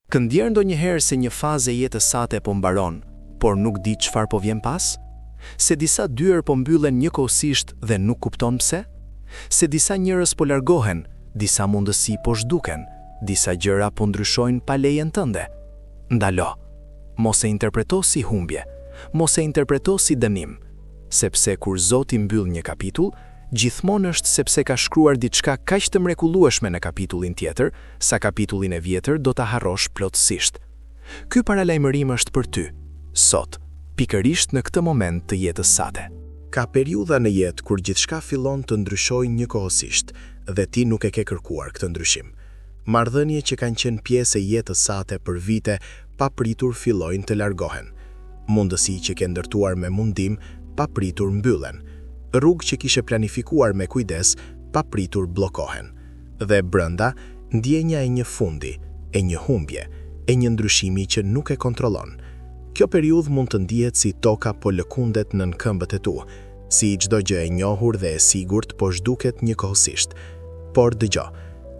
Këndjer ndonjëherë se një fazë e jetës sate po mbaron, por nuk di çfarë po vjen pas? Se disa dyer po mbyllen njëkohësisht dhe nuk kupton pse? Se disa njerëz po largohen, disa mundësi po zhduken, disa gjëra po ndryshojnë pa lejen tënde. Ndalo, mos e interpreto si humbje, mos e interpreto si dënim, sepse kur Zoti mbyll një kapitull, gjithmonë është sepse ka shkruar diçka kaq të mrekullueshme në kapitullin tjetër, sa kapitullin e vjetër do ta harrosh plotësisht. Ky paralajmërim është për ty, sot, pikërisht në këtë moment të jetës sate. Ka periudha në jetë kur gjithçka fillon të ndryshojë njëkohësisht dhe ti nuk e ke kërkuar këtë ndryshim. Marrëdhënie që kanë qenë pjesë e jetës sate për vite papritur fillojnë të largohen. Mundësi që ke ndërtuar me mundim papritur mbyllen. Rrugë që kishe planifikuar me kujdes papritur bllokohen. Dhe brenda ndjenja e një fundi, e një humbje, e një ndryshimi që nuk e kontrollon. Kjo periudhë mund të ndihet si toka po lëkundet nën këmbët e tu, si çdo gjë e njohur dhe e sigurt po zhduket njëkohësisht. Por dëgjo,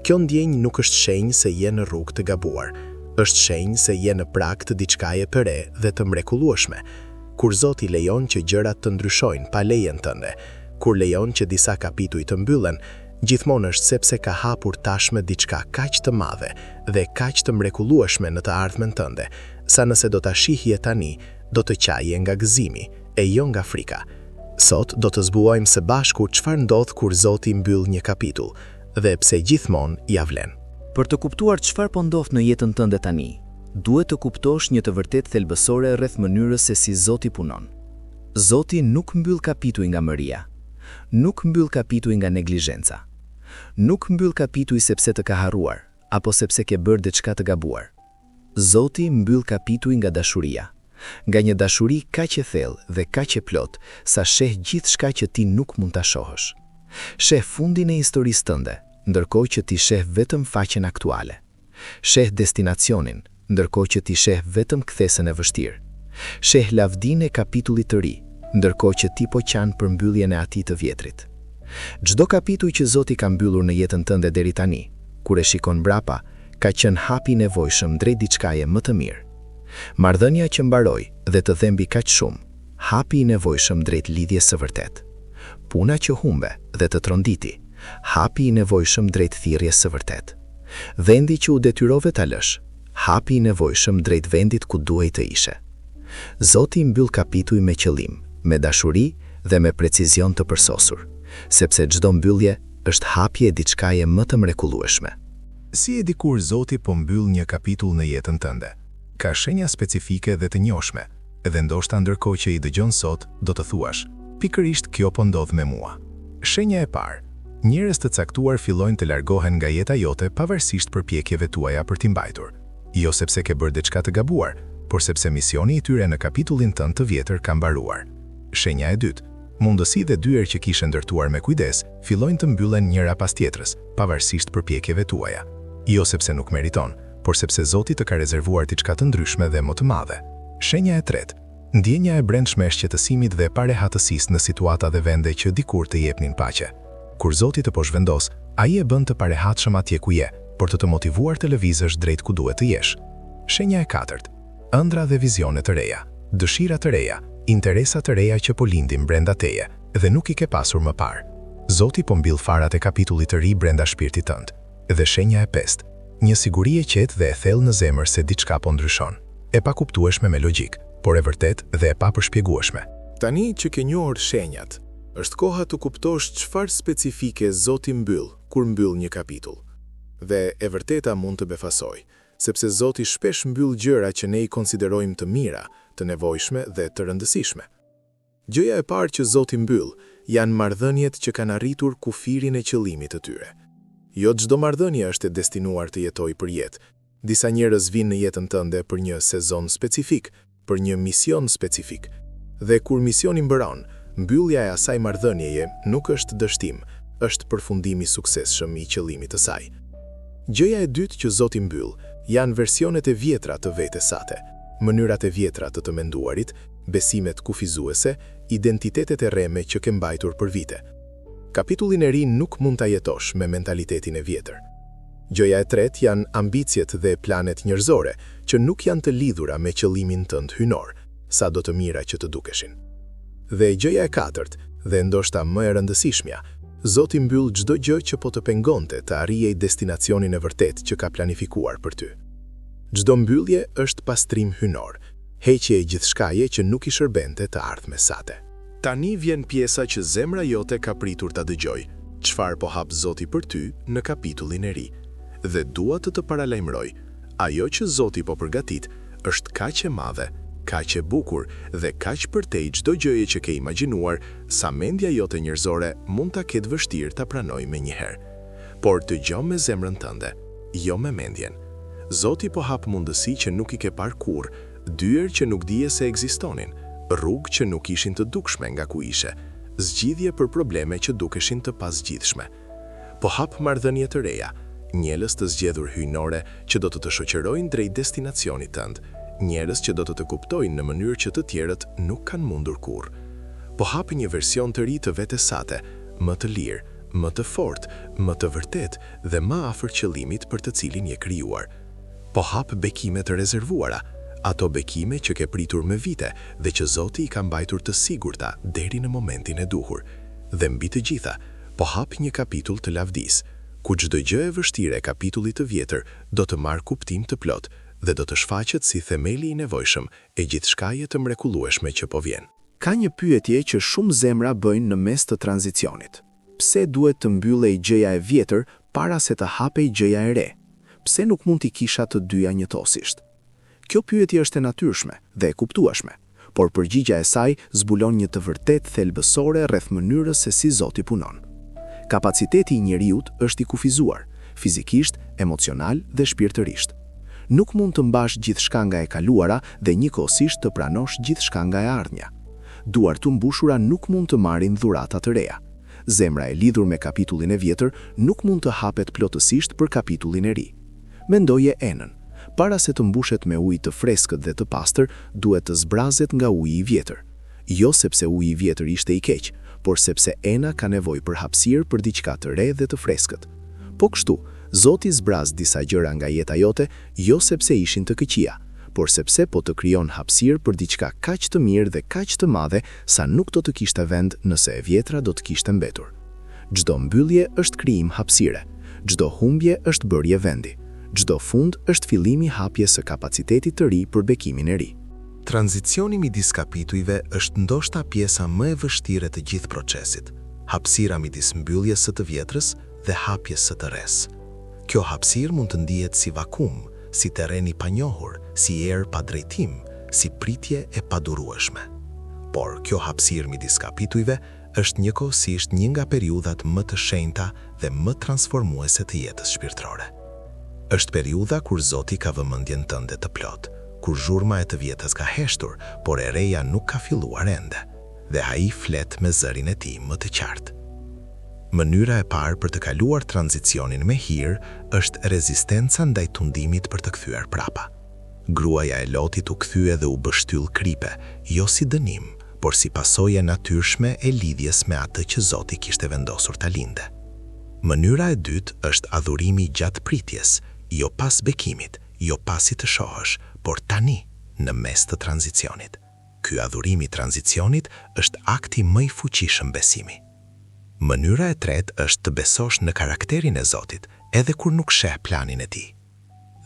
kjo ndjenjë nuk është shenjë se je në rrugë të gabuar, është shenjë se je në prag të diçkaje të re dhe të mrekullueshme. Kur Zoti lejon që gjërat të ndryshojnë pa lejen tënde, kur lejon që disa kapituj të mbyllen, gjithmonë është sepse ka hapur tashmë diçka kaq të madhe dhe kaq të mrekullueshme në të ardhmen tënde, sa nëse do ta shihje tani, do të qaje nga gëzimi, e jo nga frika. Sot do të zbulojmë së bashku çfarë ndodh kur Zoti mbyll një kapitull dhe pse gjithmonë ja vlen. Për të kuptuar çfarë po ndodh në jetën tënde tani, duhet të kuptosh një të vërtet thelbësore rreth mënyrës se si Zoti punon. Zoti nuk mbyll kapituj nga mëria, nuk mbyll kapituj nga neglizhenca, nuk mbyll kapituj sepse të ka harruar, apo sepse ke bërë diçka të gabuar. Zoti mbyll kapituj nga dashuria, nga një dashuri kaq e thellë dhe kaq e plot, sa sheh gjithçka që ti nuk mund ta shohësh. Sheh fundin e historisë tënde, ndërkohë që ti sheh vetëm faqen aktuale. Sheh destinacionin, ndërkohë që ti sheh vetëm kthesën e vështirë. Sheh lavdinë e kapitullit të ri, ndërkohë që ti po qan për mbylljen e atij të vjetrit. Çdo kapitull që Zoti ka mbyllur në jetën tënde deri tani, kur e shikon mbrapa, ka qenë hapi i nevojshëm drejt diçkaje më të mirë. Marrëdhënia që mbaroi dhe të dhembi kaq shumë, hapi i nevojshëm drejt lidhjes së vërtet. Puna që humbe dhe të tronditi, hapi i nevojshëm drejt thirrjes së vërtet. Vendi që u detyrove ta lësh, hapi i nevojshëm drejt vendit ku duhej të ishe. Zoti mbyll kapituj me qëllim, me dashuri dhe me precizion të përsosur, sepse çdo mbyllje është hapje e diçkaje më të mrekullueshme. Si e di kur Zoti po mbyll një kapitull në jetën tënde? Ka shenja specifike dhe të njohshme, dhe ndoshta ndërkohë që i dëgjon sot, do të thuash, pikërisht kjo po ndodh me mua. Shenja e parë, njerëz të caktuar fillojnë të largohen nga jeta jote pavarësisht përpjekjeve tuaja për t'i mbajtur. Jo sepse ke bërë diçka të gabuar, por sepse misioni i tyre në kapitullin tënd të vjetër ka mbaruar. Shenja e dytë, mundësi dhe dyer që kishe ndërtuar me kujdes, fillojnë të mbyllen njëra pas tjetrës, pavarësisht përpjekjeve tuaja. Jo sepse nuk meriton, por sepse Zoti të ka rezervuar diçka të ndryshme dhe më të madhe. Shenja e tretë, ndjenja e brendshme e shqetësimit dhe parehatësisë në situata dhe vende që dikur të jepnin paqe. Kur Zoti të po zhvendos, ai e bën të parehatshëm atje ku je, por të motivuar të lëvizësh drejt ku duhet të jesh. Shenja e katërt, ëndra dhe vizione të reja, dëshira të reja, interesa të reja që po lindin brenda teje dhe nuk i ke pasur më parë. Zoti po mbyll farat e kapitullit të ri brenda shpirtit tënd. Dhe shenja e pestë, një siguri e qetë dhe e thellë në zemër se diçka po ndryshon. E pa kuptueshme me logjik, por e vërtet dhe e pa përshpjegueshme. Tani që ke njohur shenjat, është koha të kuptosh çfarë specifike Zoti mbyll kur mbyll një kapitull. Dhe e vërteta mund të befasoj, sepse Zoti shpesh mbyll gjëra që ne i konsiderojmë të mira, të nevojshme dhe të rëndësishme. Gjëja e parë që Zoti mbyll janë marrëdhëniet që kanë arritur kufirin e qëllimit të tyre. Jo çdo marrëdhënie është e destinuar të jetojë për jetë. Disa njerëz vinë në jetën tënde për një sezon specifik, për një mision specifik. Dhe kur misioni mbëron, mbyllja e asaj marrëdhënieje nuk është dështim, është përfundim i suksesshëm i qëllimit të saj. Gjëja e dytë që Zoti mbyll janë versionet e vjetra të vetes sate, mënyrat e vjetra të menduarit, besimet kufizuese, identitetet e rreme që ke mbajtur për vite. Kapitullin e ri nuk mund ta jetosh me mentalitetin e vjetër. Gjëja e tretë janë ambicjet dhe planet njerëzore, që nuk janë të lidhura me qëllimin tënd hynor, sa do të mira që të dukeshin. Dhe gjëja e katërt, dhe ndoshta më e rëndësishmja, Zoti mbyll çdo gjë që po të pengonte të arrijej destinacionin e vërtet që ka planifikuar për ty. Çdo mbyllje është pastrim hynor, heqje e gjithçkaje që nuk i shërbente të ardhmes sate. Tani vjen pjesa që zemra jote ka pritur ta dëgjoj, çfarë po hap Zoti për ty në kapitullin e ri. Dhe dua të paralajmëroj, ajo që Zoti po përgatit është kaq e madhe, kaq e bukur dhe kaq përtej çdo gjëje që ke imagjinuar, sa mendja jote njerëzore mund ta ketë vështirë ta pranoj menjëherë. Por dëgjo me zemrën tënde, jo me mendjen. Zoti po hap mundësi që nuk i ke parë kurrë, dyer që nuk dije se ekzistonin, rrugë që nuk ishin të dukshme nga ku ishe, zgjidhje për probleme që dukeshin të pasgjidhshme. Po hap marrëdhënie të reja, njelëz të zgjedhur hyjnore që do të shoqërojnë drejt destinacionit tënd, njerëz që do të kuptojnë në mënyrë që të tjerët nuk kanë mundur kurrë. Po hap një version të ri të vetes sate, më të lirë, më të fortë, më të vërtetë dhe më afër qëllimit për të cilin je krijuar. Po hap bekime të rezervuara, ato bekime që ke pritur me vite dhe që Zoti i ka mbajtur të sigurta deri në momentin e duhur. Dhe mbi të gjitha, po hap një kapitull të lavdis, ku çdo gjë e vështirë e kapitullit të vjetër do të marrë kuptim të plot dhe do të shfaqet si themeli i nevojshëm e gjithçkaje të mrekullueshme që po vjen. Ka një pyetje që shumë zemra bëjnë në mes të tranzicionit. Pse duhet të mbyllej gjëja e vjetër para se të hapej gjëja e re? Pse nuk mund t'i kisha të dyja njëtosisht? Kjo pyetje është e natyrshme dhe e kuptueshme, por përgjigja e saj zbulon një të vërtet thelbësore rreth mënyrës se si Zoti punon. Kapaciteti i njeriut është i kufizuar, fizikisht, emocional dhe shpirtërisht. Nuk mund të mbash gjithçka nga e kaluara dhe njëkohësisht të pranosh gjithçka nga e ardhmja. Duart të mbushura nuk mund të marrin dhurata të reja. Zemra e lidhur me kapitullin e vjetër nuk mund të hapet plotësisht për kapitullin e ri. Mendoje enën. Para se të mbushet me ujë të freskët dhe të pastër, duhet të zbrazet nga uji i vjetër. Jo sepse uji i vjetër ishte i keq, por sepse ena ka nevojë për hapësirë për diçka të re dhe të freskët. Po kështu, Zoti zbraz disa gjëra nga jeta jote, jo sepse ishin të këqija, por sepse po të krijon hapësirë për diçka kaq të mirë dhe kaq të madhe sa nuk do të kishte vend nëse e vjetra do të kishte mbetur. Çdo mbyllje është krijim hapësire, çdo humbje është bërje vendi, çdo fund është fillimi hapjes së kapacitetit të ri për bekimin e ri. Tranzicioni midis kapitujve është ndoshta pjesa më e vështirë të gjithë procesit. Hapësira midis mbylljes së të vjetrës dhe hapjes së të res. Kjo hapësirë mund të ndihet si vakum, si terren i panjohur, si erë pa drejtim, si pritje e padurueshme. Por kjo hapësirë midis kapitujve është njëkohësisht një nga periudhat më të shenjta dhe më transformuese të jetës shpirtërore. Është periudha kur Zoti ka vëmendjen tënde të plot, kur zhurma e të vjetës ka heshtur, por e reja nuk ka filluar ende, dhe ai flet me zërin e tij më të qartë. Mënyra e parë për të kaluar tranzicionin me hir është rezistenca ndaj tundimit për të kthyer prapa. Gruaja e Lotit u kthye dhe u bë shtyll kripe, jo si dënim, por si pasojë natyrshme e lidhjes me atë që Zoti kishte vendosur ta linde. Mënyra e dytë është adhurimi gjatë pritjes, jo pas bekimit, jo pasi të shohësh, por tani, në mes të tranzicionit. Ky adhurim i tranzicionit është akti më i fuqishëm besimi. Mënyra e tretë është të besosh në karakterin e Zotit, edhe kur nuk sheh planin e tij.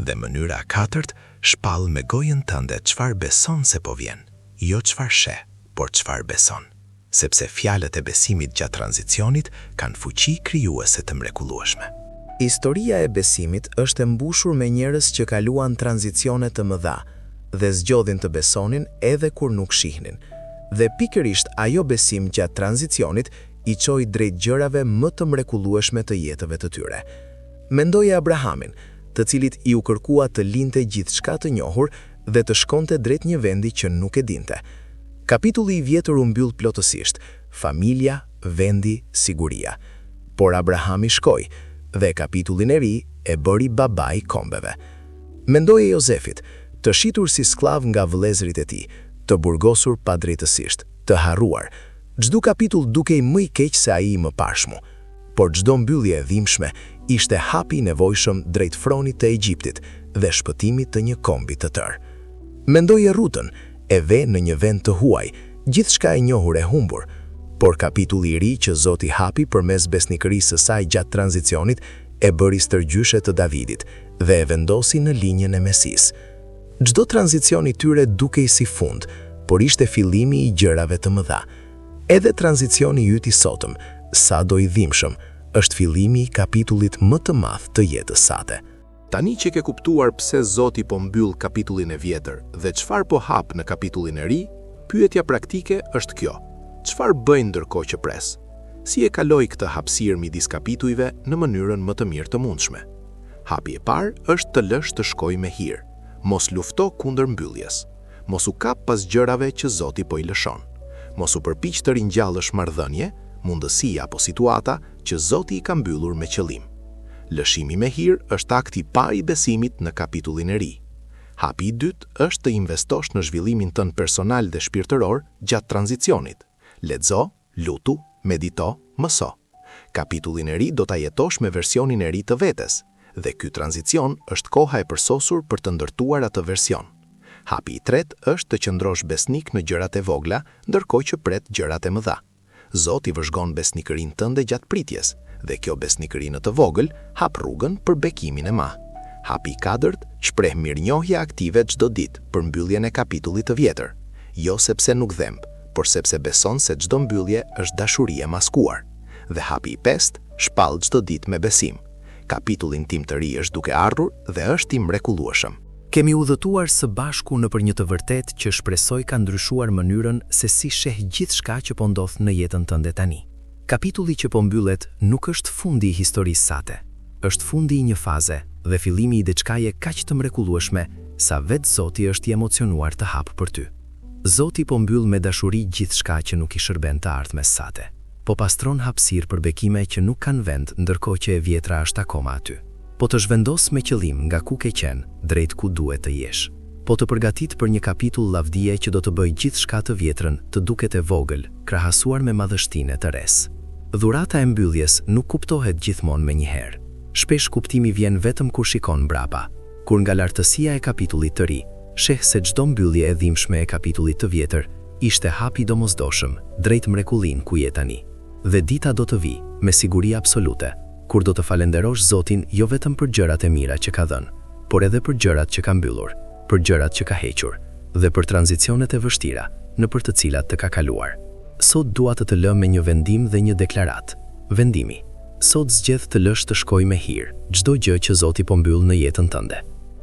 Dhe mënyra e katërt, shpall me gojën tënde çfarë beson se po vjen, jo çfarë sheh, por çfarë beson, sepse fjalët e besimit gjatë tranzicionit kanë fuqi krijuese të mrekullueshme. Historia e besimit është e mbushur me njerëz që kaluan tranzicione të mëdha dhe zgjodhin të besonin edhe kur nuk shihnin. Dhe pikërisht ajo besim gjatë tranzicionit i çoi drejt gjërave më të mrekullueshme të jetëve të tyre. Mendoje Abrahamin, të cilit i u kërkua të linte gjithçka të njohur dhe të shkonte drejt një vendi që nuk e dinte. Kapitulli i vjetër u mbyll plotësisht, familja, vendi, siguria. Por Abrahami shkoi dhe kapitullin e ri e bëri babai kombeve. Mendoje Jozefit, të shitur si sklav nga vëllezërit e tij, të burgosur padrejtësisht, të harruar. Çdo kapitull dukej më i keq se ai i mëparshmu. por çdo mbyllje e dhimbshme ishte hapi i nevojshëm drejt fronit të Egjiptit dhe shpëtimit të një kombi të tërë. Mendoje rrutën, e ve në një vend të huaj, gjithçka e njohur e humbur, por kapitulli i ri që Zoti hapi përmes besnikërisë së saj gjatë tranzicionit e bëri stërgjyshe të Davidit dhe e vendosi në linjën e Mesisë. Çdo tranzicion i tyre dukej si fund, por ishte fillimi i gjërave të mëdha. Edhe tranzicioni yt i sotëm, sado i dhimbshëm, është fillimi i kapitullit më të madh të jetës sate. Tani që ke kuptuar pse Zoti po mbyll kapitullin e vjetër dhe çfarë po hap në kapitullin e ri, pyetja praktike është kjo: çfarë bëjnë ndërkohë që pres? Si e kaloj këtë hapësirë midis kapitujve në mënyrën më të mirë të mundshme? Hapi e parë është të lësh të shkojë me hir. Mos lufto kundër mbylljes. Mos u kap pas gjërave që Zoti po i lëshon. Mos u përpiq të ringjallësh marrëdhënie, mundësi apo situata që Zoti i ka mbyllur me qëllim. Lëshimi me hir është akti i parë i besimit në kapitullin e ri. Hapi i dytë është të investosh në zhvillimin tënd personal dhe shpirtëror gjatë tranzicionit. Lexo, lutu, medito, mëso. Kapitullin e ri do ta jetosh me versionin e ri të vetes, dhe ky tranzicion është koha e përsosur për të ndërtuar atë version. Hapi i tretë është të qëndrosh besnik në gjërat e vogla, ndërkohë që pret gjërat e mëdha. Zoti vëzhgon besnikërinë tënde gjatë pritjes, dhe kjo besnikëri në të vogël hap rrugën për bekimin e madh. Hapi i katërt shpreh mirënjohje aktive çdo ditë për mbylljen e kapitullit të vjetër, jo sepse nuk dhemb, por sepse beson se çdo mbyllje është dashuri e maskuar. Dhe hapi i pestë shpall çdo ditë me besim. Kapitullin tim të ri është duke ardhur dhe është i mrekullueshëm. Kemi udhëtuar së bashku nëpër një të vërtetë që shpresoj ka ndryshuar mënyrën se si sheh gjithçka që po ndodh në jetën tënde tani. Kapitulli që po mbyllet nuk është fundi i historisë sate, është fundi i një faze dhe fillimi i diçkaje kaq të mrekullueshme sa vetë Zoti është i emocionuar të hap për ty. Zoti po mbyll me dashuri gjithçka që nuk i shërben të ardhmes sate. Po pastron hapësirë për bekime që nuk kanë vend ndërkohë që e vjetra është akoma aty. Po të zhvendos me qëllim nga ku ke qenë drejt ku duhet të jesh. Po të përgatit për një kapitull lavdie që do të bëj gjithçka të vjetrën të duket e vogël, krahasuar me madhështinë e të res. Dhurata e mbylljes nuk kuptohet gjithmonë me njëherë. Shpesh kuptimi vjen vetëm kur shikon mbrapa, kur nga lartësia e kapitullit të ri, sheh se çdo mbyllje e dhimbshme e kapitullit të vjetër ishte hapi domosdoshëm drejt mrekullin ku je tani. Dhe dita do të vi, me siguri absolute, kur do të falenderosh Zotin jo vetëm për gjërat e mira që ka dhënë, por edhe për gjërat që ka mbyllur, për gjërat që ka hequr, dhe për tranzicionet e vështira nëpër të cilat të ka kaluar. Sot dua të lëm me një vendim dhe një deklarat. Vendimi. Sot zgjedh të lësh të shkojë me hir çdo gjë që Zoti po mbyll në jetën tënde.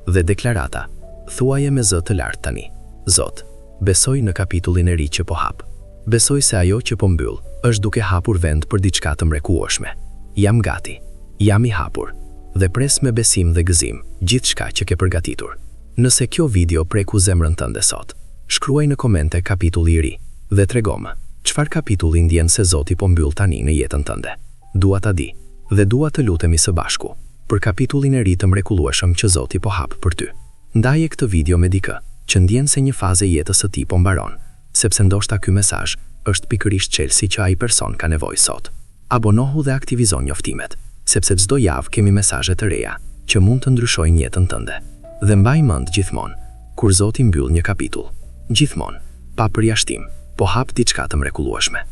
Dhe deklarata. Thuaje me zë të lartë tani. Zot, besoj në kapitullin e ri që po hap. Besoj se ajo që po mbyll është duke hapur vend për diçka të mrekullueshme. Jam gati. Jam i hapur. Dhe pres me besim dhe gëzim gjithçka që ke përgatitur. Nëse kjo video preku zemrën tënde sot, shkruaj në komente kapitulli i ri dhe tregom çfarë kapitulli ndjen se Zoti po mbyll tani në jetën tënde. Dua ta di dhe dua të lutemi së bashku për kapitullin e ri të mrekullueshëm që Zoti po hap për ty. Ndaje këtë video me dikë që ndjen se një fazë e jetës së tij po mbaron, sepse ndoshta ky mesazh është pikërisht çelësi që ai person ka nevojë sot. Abonohu dhe aktivizo njoftimet, sepse çdo javë kemi mesazhe të reja që mund të ndryshojnë jetën tënde. Dhe mbaj mend gjithmonë, kur Zoti mbyll një kapitull, gjithmonë, pa përjashtim, po hap diçka të mrekullueshme.